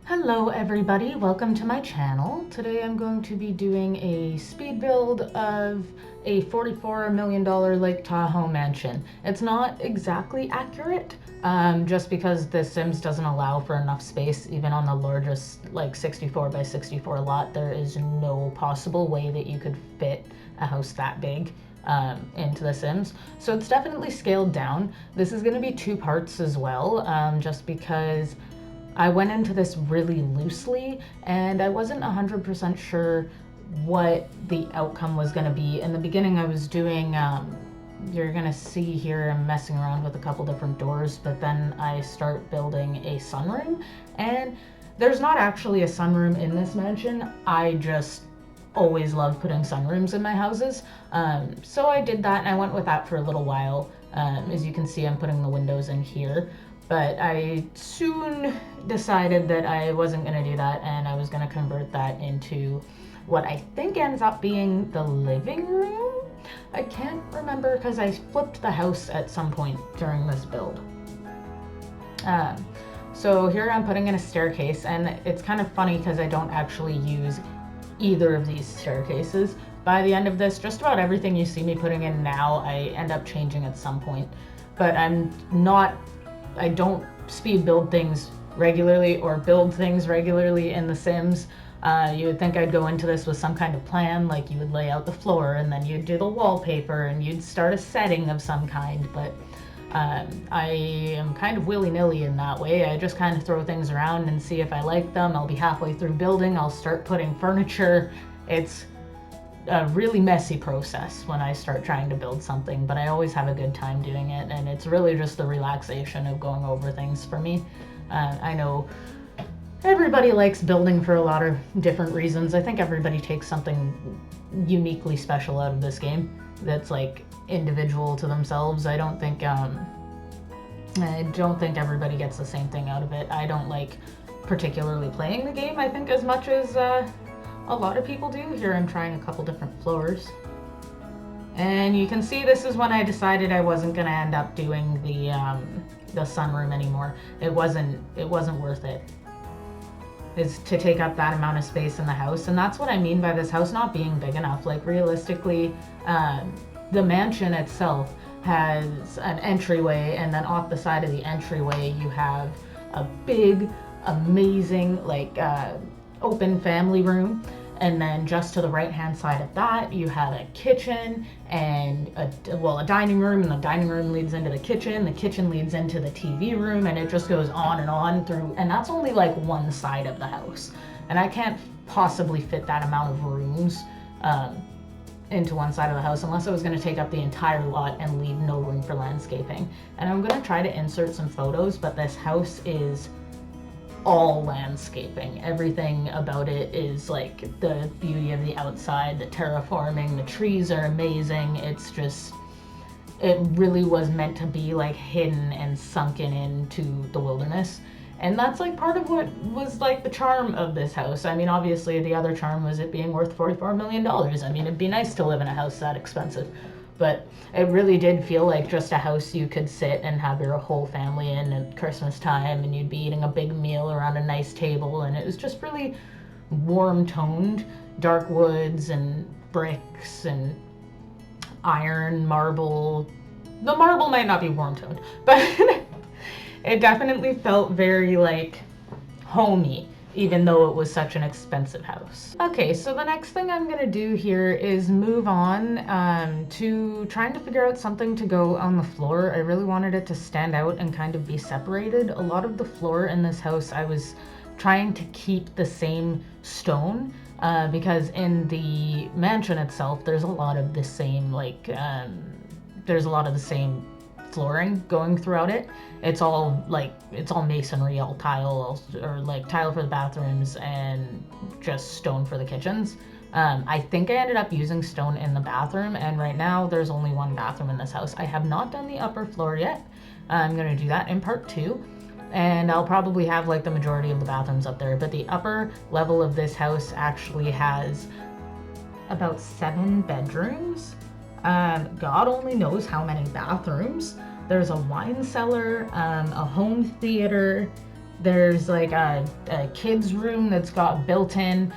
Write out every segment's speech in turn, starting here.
Hello everybody, welcome to my channel. Today I'm going to be doing a speed build of a $44 million Lake Tahoe mansion. It's not exactly accurate, just because The Sims doesn't allow for enough space. Even on the largest, like 64 by 64 lot, there is no possible way that you could fit a house that big into The Sims. So it's definitely scaled down. This is going to be two parts as well, just because I went into this really loosely and I wasn't 100% sure what the outcome was going to be. In the beginning, I was doing, you're going to see here, I'm messing around with a couple different doors, but then I start building a sunroom. And there's not actually a sunroom in this mansion. I just always love putting sunrooms in my houses. So I did that and I went with that for a little while. As you can see, I'm putting the windows in here. But I soon decided that I wasn't going to do that and I was going to convert that into what I think ends up being the living room. I can't remember because I flipped the house at some point during this build. So here I'm putting in a staircase, and it's kind of funny because I don't actually use either of these staircases. By the end of this, just about everything you see me putting in now, I end up changing at some point. But I don't speed build things regularly or build things regularly in The Sims. You would think I'd go into this with some kind of plan, like you would lay out the floor and then you'd do the wallpaper and you'd start a setting of some kind, but I am kind of willy-nilly in that way. I just kind of throw things around and see if I like them. I'll be halfway through building, I'll start putting furniture. It's a really messy process when I start trying to build something, but I always have a good time doing it, and it's really just the relaxation of going over things for me. I know everybody likes building for a lot of different reasons. I think everybody takes something uniquely special out of this game that's like individual to themselves. I don't think everybody gets the same thing out of it. I don't like particularly playing the game, I think, as much as a lot of people do. Here I'm trying a couple different floors. And you can see this is when I decided I wasn't going to end up doing the sunroom anymore. It wasn't worth it. Is to take up that amount of space in the house. And that's what I mean by this house not being big enough. Like realistically, the mansion itself has an entryway, and then off the side of the entryway you have a big, amazing, like open family room, and then just to the right hand side of that you have a kitchen and a dining room, and the dining room leads into the kitchen leads into the TV room, and it just goes on through, and that's only like one side of the house, and I can't possibly fit that amount of rooms into one side of the house unless I was going to take up the entire lot and leave no room for landscaping. And I'm going to try to insert some photos, but this house is all landscaping. Everything about it is like the beauty of the outside, the terraforming, the trees are amazing. It's just, it really was meant to be like hidden and sunken into the wilderness. And that's like part of what was like the charm of this house. I mean, obviously the other charm was it being worth $44 million. I mean, it'd be nice to live in a house that expensive. But it really did feel like just a house you could sit and have your whole family in at Christmas time, and you'd be eating a big meal around a nice table, and it was just really warm toned, dark woods and bricks and iron, marble. The marble might not be warm toned, but it definitely felt very like homey, even though it was such an expensive house. Okay, so the next thing I'm gonna do here is move on to trying to figure out something to go on the floor. I really wanted it to stand out and kind of be separated. A lot of the floor in this house, I was trying to keep the same stone because in the mansion itself, there's a lot of the same, like, there's a lot of the same flooring going throughout it. It's all masonry, all tile, or like tile for the bathrooms and just stone for the kitchens. I think I ended up using stone in the bathroom, and right now there's only one bathroom in this house. I have not done the upper floor yet. I'm gonna do that in part 2, and I'll probably have like the majority of the bathrooms up there, but the upper level of this house actually has about 7 bedrooms. God only knows how many bathrooms. There's a wine cellar, a home theater, There's like a kid's room that's got built-in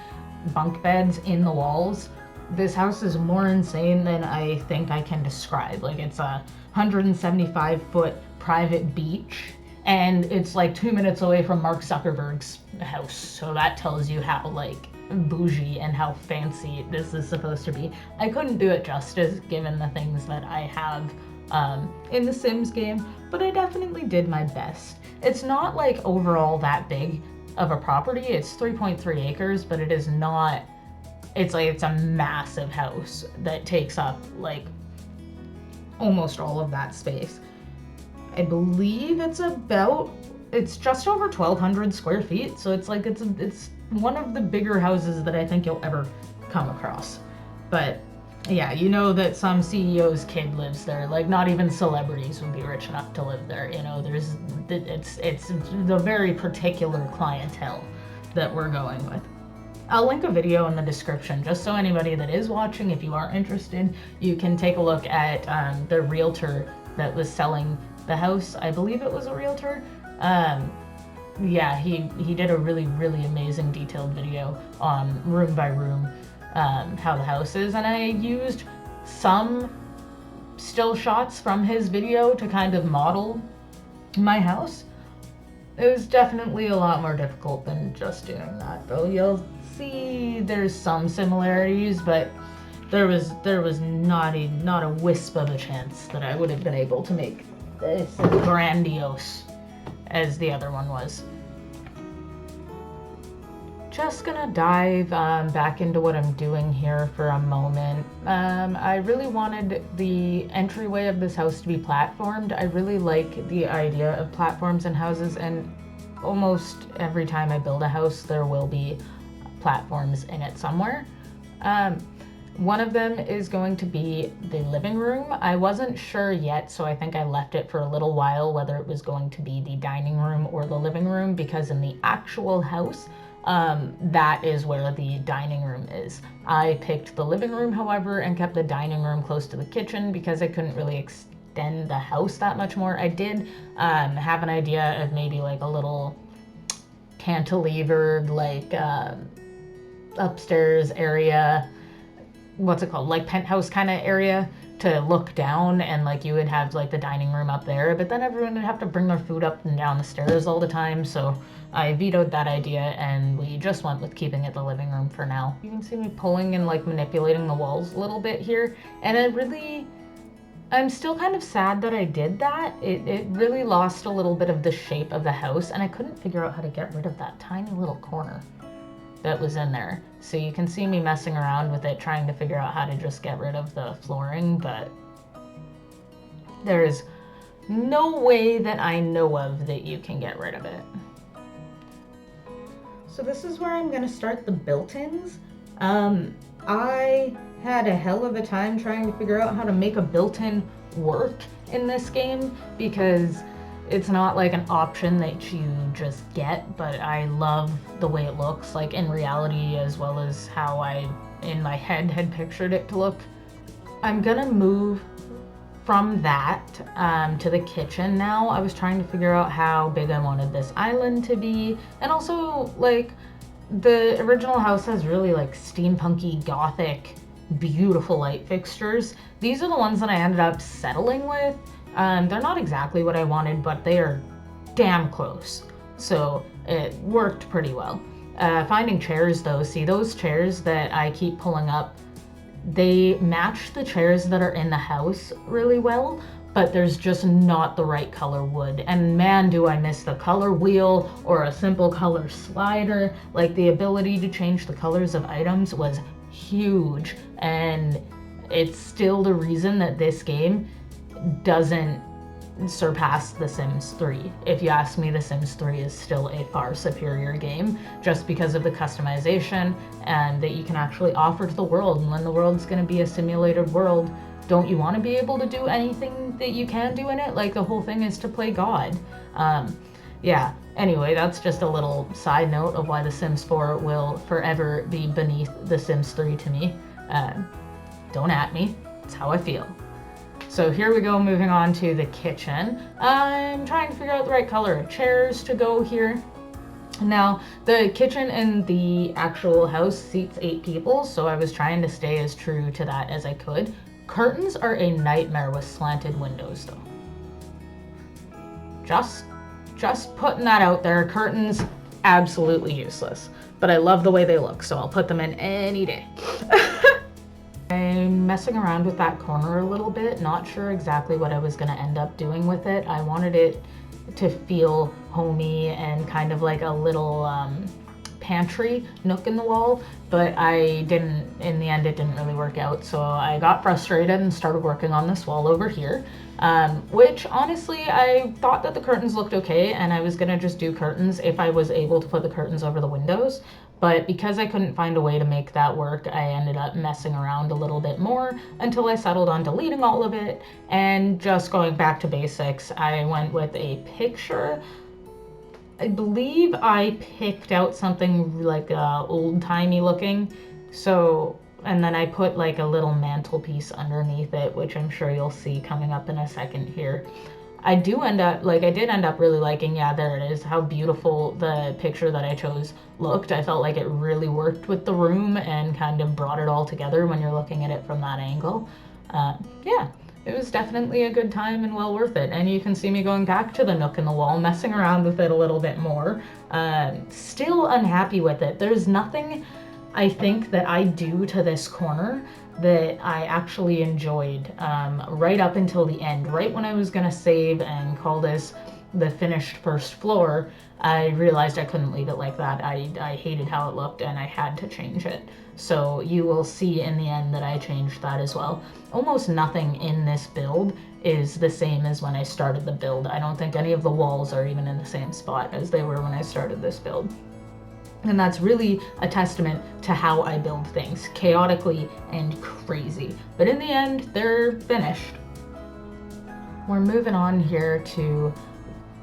bunk beds in the walls. This house is more insane than I think I can describe. Like, it's a 175-foot private beach, and it's like 2 minutes away from Mark Zuckerberg's house. So that tells you how like bougie and how fancy this is supposed to be. I couldn't do it justice given the things that I have in the Sims game, but I definitely did my best. It's not like overall that big of a property. It's 3.3 acres, but it is not, it's a massive house that takes up like almost all of that space. I believe it's just over 1,200 square feet, so it's one of the bigger houses that I think you'll ever come across. But yeah, you know that some CEO's kid lives there. Like, not even celebrities would be rich enough to live there. You know, it's the very particular clientele that we're going with. I'll link a video in the description just so anybody that is watching, if you are interested, you can take a look at the realtor that was selling the house. I believe it was a realtor. Yeah, he did a really, really amazing detailed video on room by room how the house is, and I used some still shots from his video to kind of model my house. It was definitely a lot more difficult than just doing that, though. You'll see there's some similarities, but there was not a wisp of a chance that I would have been able to make this as grandiose as the other one was. Just gonna dive back into what I'm doing here for a moment. I really wanted the entryway of this house to be platformed. I really like the idea of platforms in houses, and almost every time I build a house there will be platforms in it somewhere. One of them is going to be the living room. I wasn't sure yet, so I think I left it for a little while whether it was going to be the dining room or the living room, because in the actual house, that is where the dining room is. I picked the living room, however, and kept the dining room close to the kitchen because I couldn't really extend the house that much more. I did have an idea of maybe like a little cantilevered, like upstairs area, what's it called, like penthouse kind of area, to look down, and like you would have like the dining room up there, but then everyone would have to bring their food up and down the stairs all the time, so I vetoed that idea and we just went with keeping it the living room for now. You can see me pulling and like manipulating the walls a little bit here, and I'm still kind of sad that I did that. It really lost a little bit of the shape of the house, and I couldn't figure out how to get rid of that tiny little corner that was in there. So you can see me messing around with it, trying to figure out how to just get rid of the flooring, but there's no way that I know of that you can get rid of it. So this is where I'm gonna start the built-ins. I had a hell of a time trying to figure out how to make a built-in work in this game, because it's not like an option that you just get, but I love the way it looks, like in reality, as well as how I, in my head, had pictured it to look. I'm gonna move from that to the kitchen now. I was trying to figure out how big I wanted this island to be, and also, like, the original house has really like steampunky, gothic, beautiful light fixtures. These are the ones that I ended up settling with. They're not exactly what I wanted, but they are damn close, so it worked pretty well. Finding chairs though, see those chairs that I keep pulling up, they match the chairs that are in the house really well, but there's just not the right color wood, and man do I miss the color wheel or a simple color slider. Like, the ability to change the colors of items was huge, and it's still the reason that this game doesn't surpass The Sims 3. If you ask me, The Sims 3 is still a far superior game, just because of the customization and that you can actually offer to the world. And when the world's going to be a simulated world, don't you want to be able to do anything that you can do in it? Like, the whole thing is to play God. Yeah, anyway, that's just a little side note of why The Sims 4 will forever be beneath The Sims 3 to me. Don't at me, it's how I feel. So here we go, moving on to the kitchen. I'm trying to figure out the right color of chairs to go here. Now, the kitchen in the actual house seats 8 people, so I was trying to stay as true to that as I could. Curtains are a nightmare with slanted windows, though. Just putting that out there. Curtains, absolutely useless. But I love the way they look, so I'll put them in any day. I'm messing around with that corner a little bit, not sure exactly what I was going to end up doing with it. I wanted it to feel homey and kind of like a little pantry nook in the wall, but I didn't, in the end it didn't really work out, so I got frustrated and started working on this wall over here, which honestly I thought that the curtains looked okay and I was gonna just do curtains if I was able to put the curtains over the windows, but because I couldn't find a way to make that work, I ended up messing around a little bit more until I settled on deleting all of it and just going back to basics. I went with a picture. I believe I picked out something like old-timey looking, so, and then I put like a little mantelpiece underneath it, which I'm sure you'll see coming up in a second here. I did end up really liking, yeah, there it is, how beautiful the picture that I chose looked. I felt like it really worked with the room and kind of brought it all together when you're looking at it from that angle. Yeah, it was definitely a good time and well worth it. And you can see me going back to the nook in the wall, messing around with it a little bit more. Still unhappy with it. There's nothing I think that I do to this corner that I actually enjoyed right up until the end. Right when I was gonna save and call this the finished first floor, I realized I couldn't leave it like that. I hated how it looked and I had to change it. So you will see in the end that I changed that as well. Almost nothing in this build is the same as when I started the build. I don't think any of the walls are even in the same spot as they were when I started this build. And that's really a testament to how I build things, chaotically and crazy. But in the end, they're finished. We're moving on here to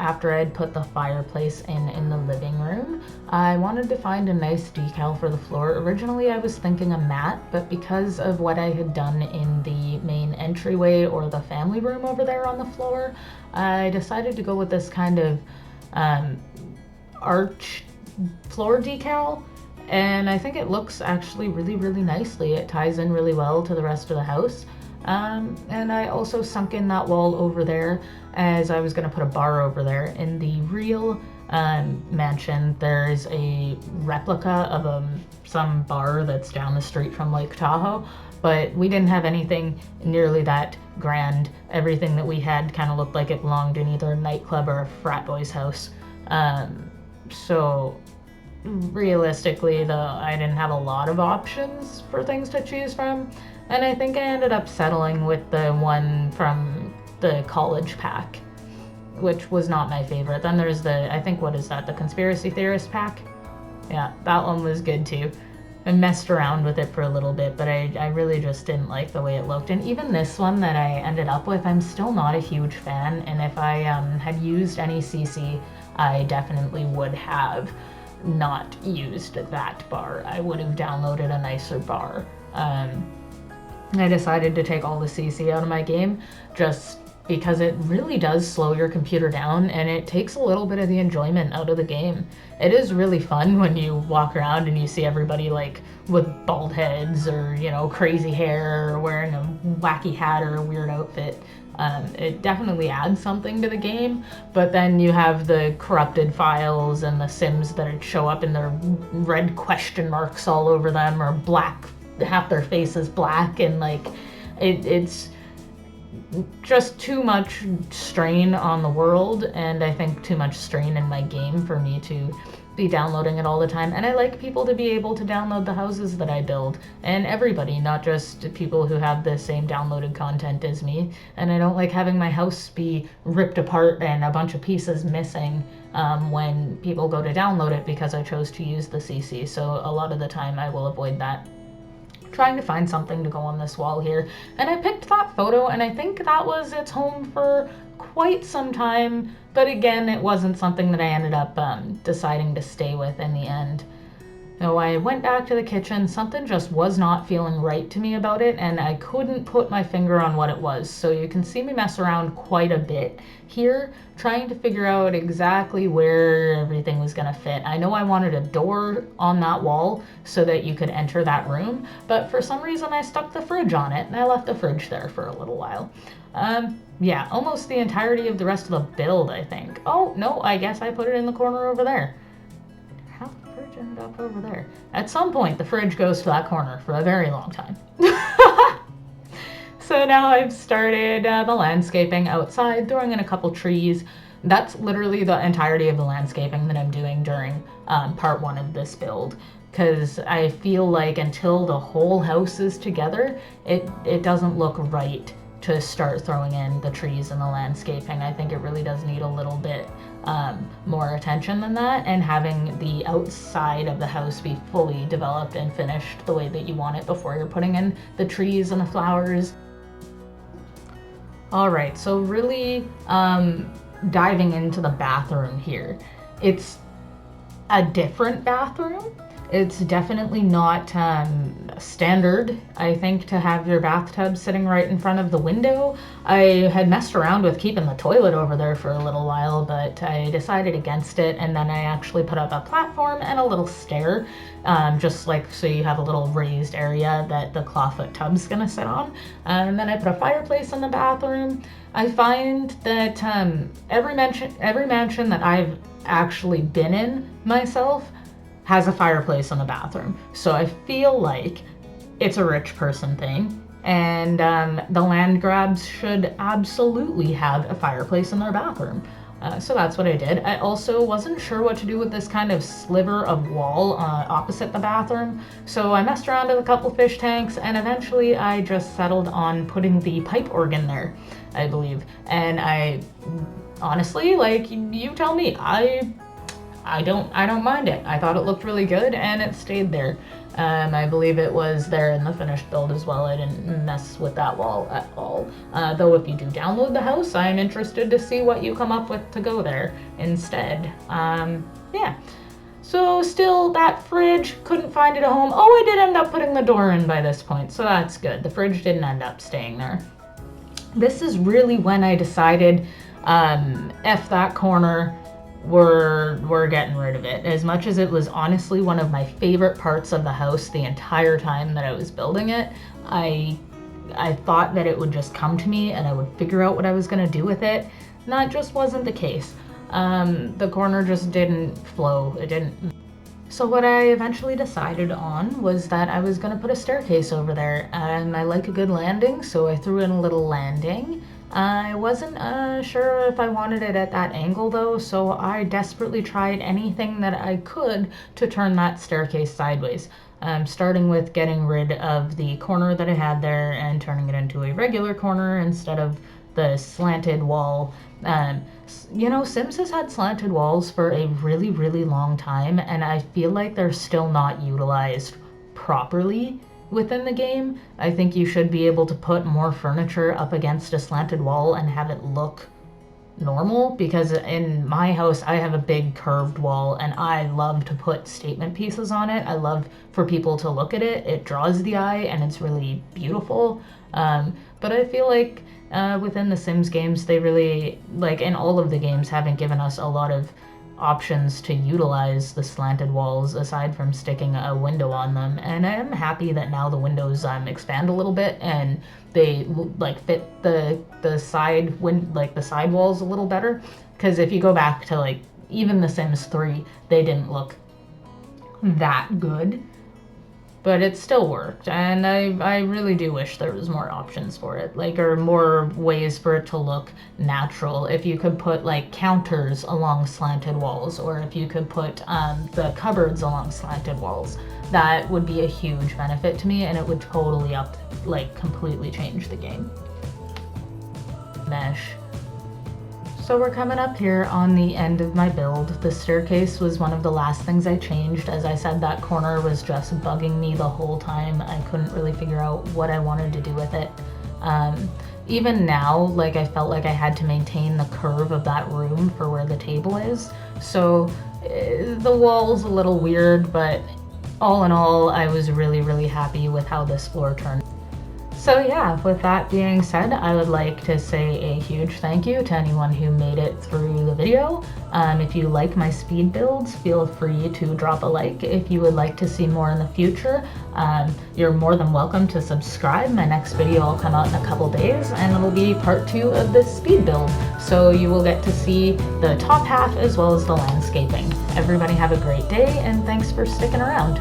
after I'd put the fireplace in the living room. I wanted to find a nice decal for the floor. Originally, I was thinking a mat, but because of what I had done in the main entryway or the family room over there on the floor, I decided to go with this kind of arch floor decal, and I think it looks actually really nicely. It ties in really well to the rest of the house. And I also sunk in that wall over there as I was going to put a bar over there. In the real mansion, there's a replica of some bar that's down the street from Lake Tahoe, but we didn't have anything nearly that grand. Everything that we had kind of looked like it belonged in either a nightclub or a frat boy's house. So realistically, I didn't have a lot of options for things to choose from, and I think I ended up settling with the one from the college pack, which was not my favorite. Then there's I think, what is that, the conspiracy theorist pack? Yeah, that one was good too. I messed around with it for a little bit, but I really just didn't like the way it looked. And even this one that I ended up with, I'm still not a huge fan, and if I had used any CC, I definitely would have not used that bar. I would have downloaded a nicer bar. I decided to take all the CC out of my game just because it really does slow your computer down and it takes a little bit of the enjoyment out of the game. It is really fun when you walk around and you see everybody like with bald heads or, you know, crazy hair or wearing a wacky hat or a weird outfit. It definitely adds something to the game, but then you have the corrupted files and the Sims that show up in their red question marks all over them or black, half their face is black, and like it's just too much strain on the world, and I think too much strain in my game for me to be downloading it all the time. And I like people to be able to download the houses that I build, and everybody, not just people who have the same downloaded content as me. And I don't like having my house be ripped apart and a bunch of pieces missing when people go to download it because I chose to use the CC. So a lot of the time I will avoid that. Trying to find something to go on this wall here, and I picked that photo, and I think that was its home for quite some time, but again, it wasn't something that I ended up deciding to stay with in the end. So I went back to the kitchen, something just was not feeling right to me about it, and I couldn't put my finger on what it was. So you can see me mess around quite a bit here, trying to figure out exactly where everything was gonna fit. I know I wanted a door on that wall so that you could enter that room, but for some reason I stuck the fridge on it, and I left the fridge there for a little while. Yeah, almost the entirety of the rest of the build, I think. Oh, no, I guess I put it in the corner over there. How did the fridge end up over there? At some point, the fridge goes to that corner for a very long time. So now I've started the landscaping outside, throwing in a couple trees. That's literally the entirety of the landscaping that I'm doing during part 1 of this build. Because I feel like until the whole house is together, it doesn't look right to start throwing in the trees and the landscaping. I think it really does need a little bit more attention than that, and having the outside of the house be fully developed and finished the way that you want it before you're putting in the trees and the flowers. All right, so really diving into the bathroom here. It's a different bathroom. It's definitely not standard, I think, to have your bathtub sitting right in front of the window. I had messed around with keeping the toilet over there for a little while, but I decided against it, and then I actually put up a platform and a little stair, just like so you have a little raised area that the clawfoot tub's gonna sit on. And then I put a fireplace in the bathroom. I find that every mansion that I've actually been in myself has a fireplace in the bathroom. So I feel like it's a rich person thing, and the land grabs should absolutely have a fireplace in their bathroom. So that's what I did. I also wasn't sure what to do with this kind of sliver of wall opposite the bathroom, so I messed around with a couple fish tanks, and eventually I just settled on putting the pipe organ there, I believe. And I honestly, like, you tell me, I don't mind it. I thought it looked really good, and it stayed there. I believe it was there in the finished build as well. I didn't mess with that wall at all. Though if you do download the house, I'm interested to see what you come up with to go there instead. Yeah. So still, that fridge, couldn't find it a home. Oh, I did end up putting the door in by this point, so that's good. The fridge didn't end up staying there. This is really when I decided, F that corner, we're getting rid of it. As much as it was honestly one of my favorite parts of the house the entire time that I was building it, I thought that it would just come to me and I would figure out what I was going to do with it. And that just wasn't the case. The corner just didn't flow. It didn't. So what I eventually decided on was that I was going to put a staircase over there, and I like a good landing, so I threw in a little landing. I wasn't sure if I wanted it at that angle though, so I desperately tried anything that I could to turn that staircase sideways. Starting with getting rid of the corner that I had there and turning it into a regular corner instead of the slanted wall. You know, Sims has had slanted walls for a really, really long time, and I feel like they're still not utilized properly within the game. I think you should be able to put more furniture up against a slanted wall and have it look normal, because in my house I have a big curved wall and I love to put statement pieces on it. I love for people to look at it. It draws the eye and it's really beautiful. But I feel like within the Sims games, they really, like in all of the games, haven't given us a lot of options to utilize the slanted walls aside from sticking a window on them. And I'm happy that now the windows expand a little bit and they like fit the side the side walls a little better, because if you go back to like even the Sims 3, they didn't look that good, but it still worked. And I really do wish there was more options for it, like, or more ways for it to look natural. If you could put like counters along slanted walls, or if you could put the cupboards along slanted walls, that would be a huge benefit to me, and it would totally completely change the game. Mesh. So we're coming up here on the end of my build. The staircase was one of the last things I changed. As I said, that corner was just bugging me the whole time. I couldn't really figure out what I wanted to do with it. Even now, like, I felt like I had to maintain the curve of that room for where the table is. So the wall's a little weird, but all in all, I was really happy with how this floor turned. So yeah, with that being said, I would like to say a huge thank you to anyone who made it through the video. If you like my speed builds, feel free to drop a like. If you would like to see more in the future, you're more than welcome to subscribe. My next video will come out in a couple days, and it'll be part 2 of this speed build. So you will get to see the top half as well as the landscaping. Everybody have a great day, and thanks for sticking around.